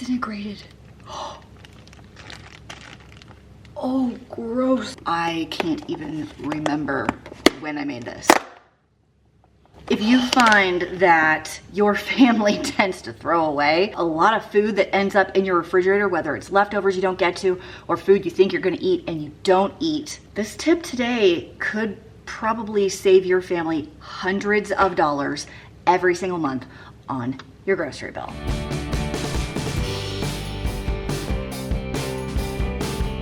disintegrated. Oh, gross. I can't even remember when I made this. If you find that your family tends to throw away a lot of food that ends up in your refrigerator, whether it's leftovers you don't get to or food you think you're gonna eat and you don't eat, this tip today could probably save your family hundreds of dollars every single month on your grocery bill.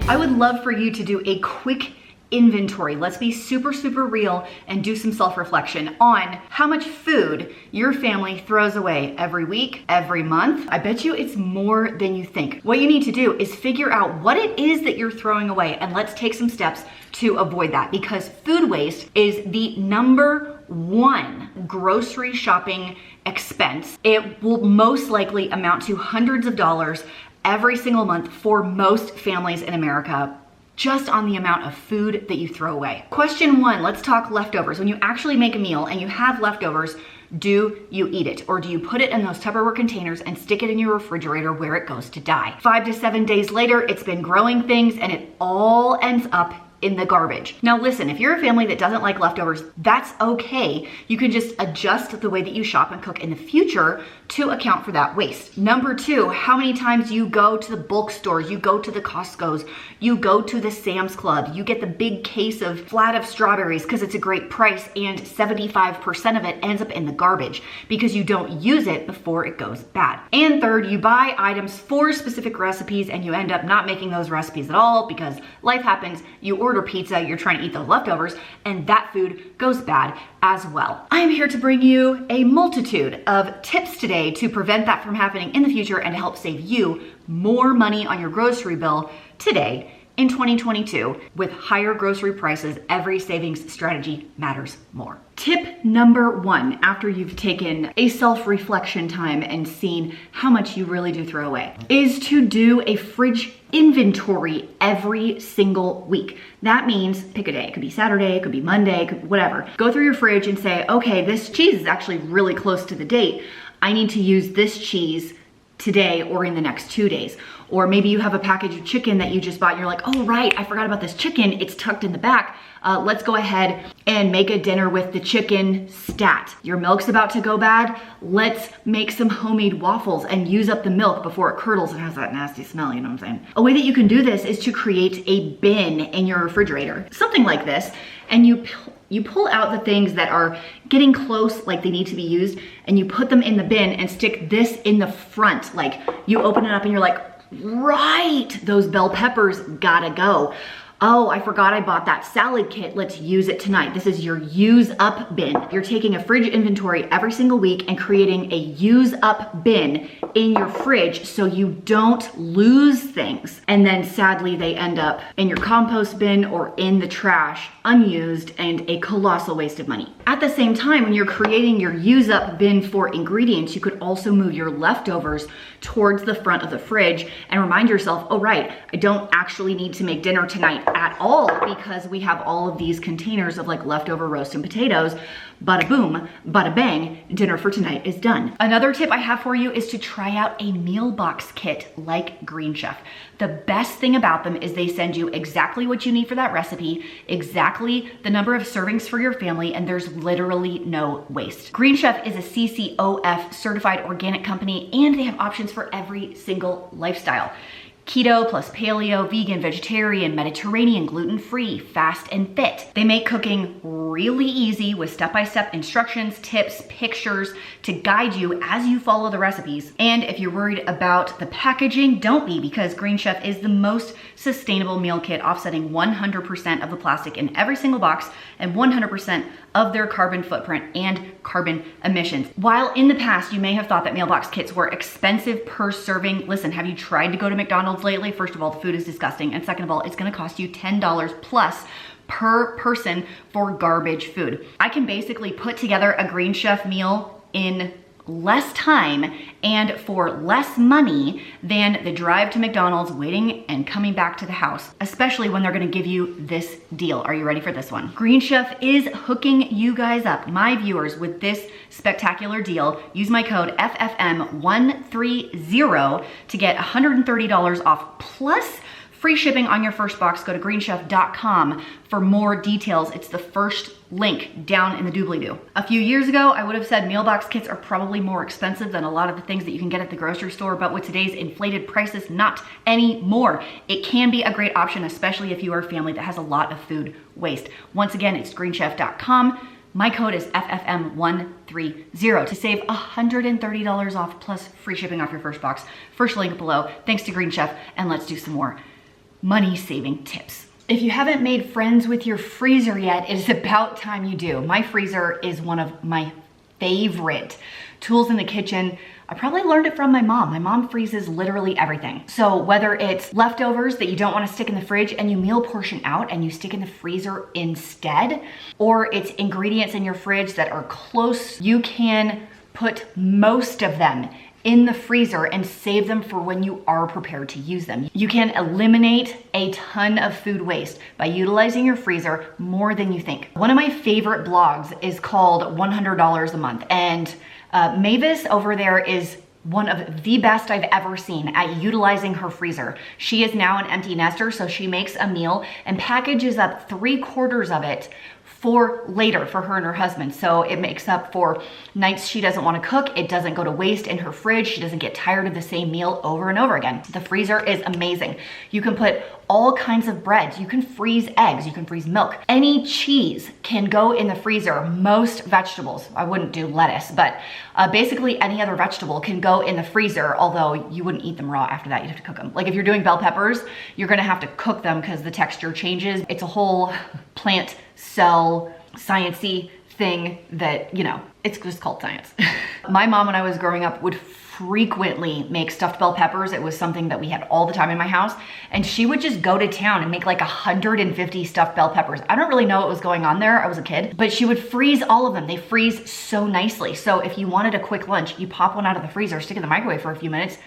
I would love for you to do a quick inventory. Let's be super, super real and do some self-reflection on how much food your family throws away every week, every month. I bet you it's more than you think. What you need to do is figure out what it is that you're throwing away, and let's take some steps to avoid that, because food waste is the #1 grocery shopping expense. It will most likely amount to hundreds of dollars every single month for most families in America, just on the amount of food that you throw away. Question 1, let's talk leftovers. When you actually make a meal and you have leftovers, do you eat it? Or do you put it in those Tupperware containers and stick it in your refrigerator where it goes to die? 5 to 7 days later, it's been growing things and it all ends up in the garbage. Now listen, if you're a family that doesn't like leftovers, that's okay. You can just adjust the way that you shop and cook in the future to account for that waste. Number 2, how many times you go to the bulk stores, you go to the Costco's, you go to the Sam's Club, you get the big case of flat of strawberries because it's a great price, and 75% of it ends up in the garbage because you don't use it before it goes bad. And third, you buy items for specific recipes and you end up not making those recipes at all because life happens, you order pizza, you're trying to eat those leftovers, and that food goes bad as well. I am here to bring you a multitude of tips today to prevent that from happening in the future and to help save you more money on your grocery bill today in 2022. With higher grocery prices, every savings strategy matters more. Tip number 1, after you've taken a self-reflection time and seen how much you really do throw away, is to do a fridge inventory every single week. That means pick a day. It could be Saturday, it could be Monday, whatever. Go through your fridge and say, okay, this cheese is actually really close to the date. I need to use this cheese today or in the next 2 days. Or maybe you have a package of chicken that you just bought and you're like, oh right, I forgot about this chicken, it's tucked in the back. Let's go ahead and make a dinner with the chicken stat. Your milk's about to go bad, let's make some homemade waffles and use up the milk before it curdles and has that nasty smell, you know what I'm saying? A way that you can do this is to create a bin in your refrigerator. Something like this, and you pull out the things that are getting close, like they need to be used, and you put them in the bin and stick this in the front. Like you open it up and you're like, right, those bell peppers gotta go. Oh, I forgot I bought that salad kit. Let's use it tonight. This is your use up bin. You're taking a fridge inventory every single week and creating a use up bin in your fridge so you don't lose things. And then sadly, they end up in your compost bin or in the trash, unused, and a colossal waste of money. At the same time, when you're creating your use up bin for ingredients, you could also move your leftovers towards the front of the fridge and remind yourself, oh right, I don't actually need to make dinner tonight at all because we have all of these containers of like leftover roast and potatoes. Bada boom, bada bang, dinner for tonight is done. Another tip I have for you is to try out a meal box kit like Green Chef. The best thing about them is they send you exactly what you need for that recipe, exactly the number of servings for your family, and there's literally no waste. Green Chef is a CCOF certified organic company, and they have options for every single lifestyle. Keto plus paleo, vegan, vegetarian, Mediterranean, gluten-free, fast and fit. They make cooking really easy with step-by-step instructions, tips, pictures to guide you as you follow the recipes. And if you're worried about the packaging, don't be, because Green Chef is the most sustainable meal kit, offsetting 100% of the plastic in every single box and 100% of their carbon footprint and carbon emissions. While in the past you may have thought that meal box kits were expensive per serving, listen, have you tried to go to McDonald's lately? First of all, the food is disgusting, and second of all, it's gonna cost you $10 plus per person for garbage food. I can basically put together a Green Chef meal in less time and for less money than the drive to McDonald's, waiting and coming back to the house, especially when they're gonna give you this deal. Are you ready for this one? Green Chef is hooking you guys up, my viewers, with this spectacular deal. Use my code FFM130 to get $130 off plus free shipping on your first box. Go to greenchef.com for more details. It's the first link down in the doobly-doo. A few years ago, I would have said meal box kits are probably more expensive than a lot of the things that you can get at the grocery store, but with today's inflated prices, not anymore. It can be a great option, especially if you are a family that has a lot of food waste. Once again, it's greenchef.com. My code is FFM130 to save $130 off plus free shipping off your first box. First link below. Thanks to Green Chef, and let's do some more money-saving tips. If you haven't made friends with your freezer yet, it is about time you do. My freezer is one of my favorite tools in the kitchen. I probably learned it from my mom. My mom freezes literally everything. So whether it's leftovers that you don't want to stick in the fridge and you meal portion out and you stick in the freezer instead, or it's ingredients in your fridge that are close, you can put most of them in the freezer and save them for when you are prepared to use them. You can eliminate a ton of food waste by utilizing your freezer more than you think. One of my favorite blogs is called $100 a month, and Mavis over there is one of the best I've ever seen at utilizing her freezer. She is now an empty nester, so she makes a meal and packages up 3/4 of it for later for her and her husband. So it makes up for nights she doesn't want to cook. It doesn't go to waste in her fridge. She doesn't get tired of the same meal over and over again. The freezer is amazing. You can put all kinds of breads. You can freeze eggs. You can freeze milk. Any cheese can go in the freezer. Most vegetables, I wouldn't do lettuce, but basically any other vegetable can go in the freezer, although you wouldn't eat them raw after that. You'd have to cook them. Like if you're doing bell peppers, you're gonna have to cook them because the texture changes. It's a whole plant cell science-y thing that, you know, it's just called science. My mom, when I was growing up, would frequently make stuffed bell peppers. It was something that we had all the time in my house. And she would just go to town and make like 150 stuffed bell peppers. I don't really know what was going on there. I was a kid, but she would freeze all of them. They freeze so nicely. So if you wanted a quick lunch, you pop one out of the freezer, stick it in the microwave for a few minutes,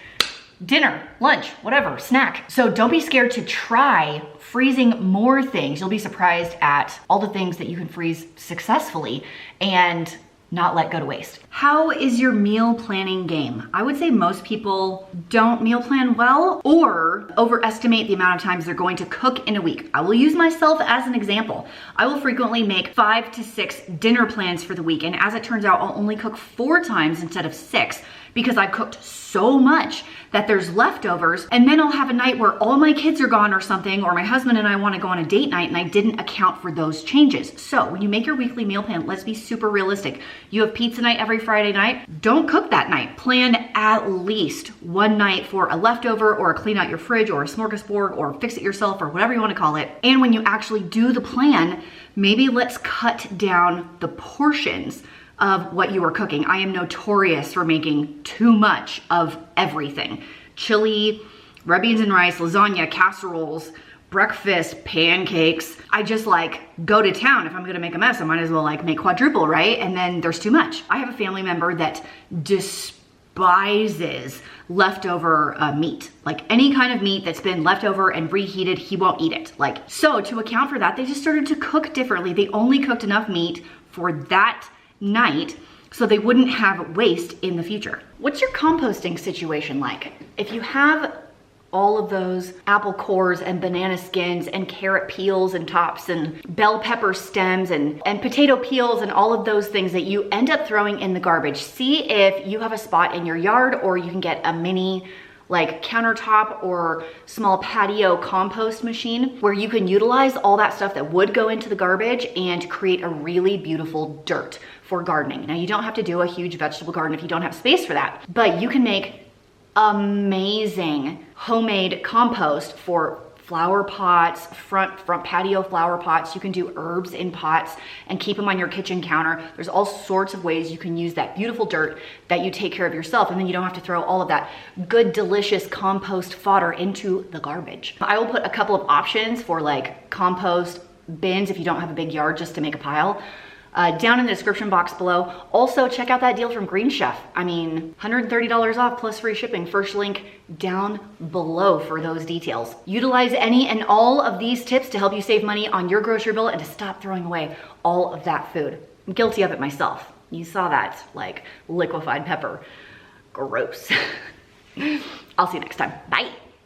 dinner, lunch, whatever, snack. So don't be scared to try freezing more things. You'll be surprised at all the things that you can freeze successfully and not let go to waste. How is your meal planning game? I would say most people don't meal plan well or overestimate the amount of times they're going to cook in a week. I will use myself as an example. I will frequently make 5 to 6 dinner plans for the week, and as it turns out, I'll only cook 4 times instead of 6 because I cooked so much that there's leftovers, and then I'll have a night where all my kids are gone or something, or my husband and I want to go on a date night and I didn't account for those changes. So when you make your weekly meal plan, let's be super realistic. You have pizza night every Friday night, don't cook that night. Plan at least one night for a leftover or a clean out your fridge or a smorgasbord or fix it yourself or whatever you want to call it. And when you actually do the plan, maybe let's cut down the portions of what you are cooking. I am notorious for making too much of everything. Chili, red beans and rice, lasagna, casseroles, breakfast, pancakes. I just like go to town. If I'm gonna make a mess, I might as well like make quadruple, right? And then there's too much. I have a family member that despises leftover meat. Like any kind of meat that's been left over and reheated, he won't eat it. Like, so to account for that, they just started to cook differently. They only cooked enough meat for that night so they wouldn't have waste in the future. What's your composting situation like? If you have all of those apple cores and banana skins and carrot peels and tops and bell pepper stems and potato peels and all of those things that you end up throwing in the garbage, see if you have a spot in your yard or you can get a mini like countertop or small patio compost machine where you can utilize all that stuff that would go into the garbage and create a really beautiful dirt for gardening. Now you don't have to do a huge vegetable garden if you don't have space for that, but you can make amazing homemade compost for flower pots, front patio flower pots. You can do herbs in pots and keep them on your kitchen counter. There's all sorts of ways you can use that beautiful dirt that you take care of yourself, and then you don't have to throw all of that good, delicious compost fodder into the garbage. I will put a couple of options for like compost bins if you don't have a big yard just to make a pile. down in the description box below. Also, check out that deal from Green Chef. I mean, $130 off plus free shipping. First link down below for those details. Utilize any and all of these tips to help you save money on your grocery bill and to stop throwing away all of that food. I'm guilty of it myself. You saw that, like liquefied pepper. Gross. I'll see you next time. Bye.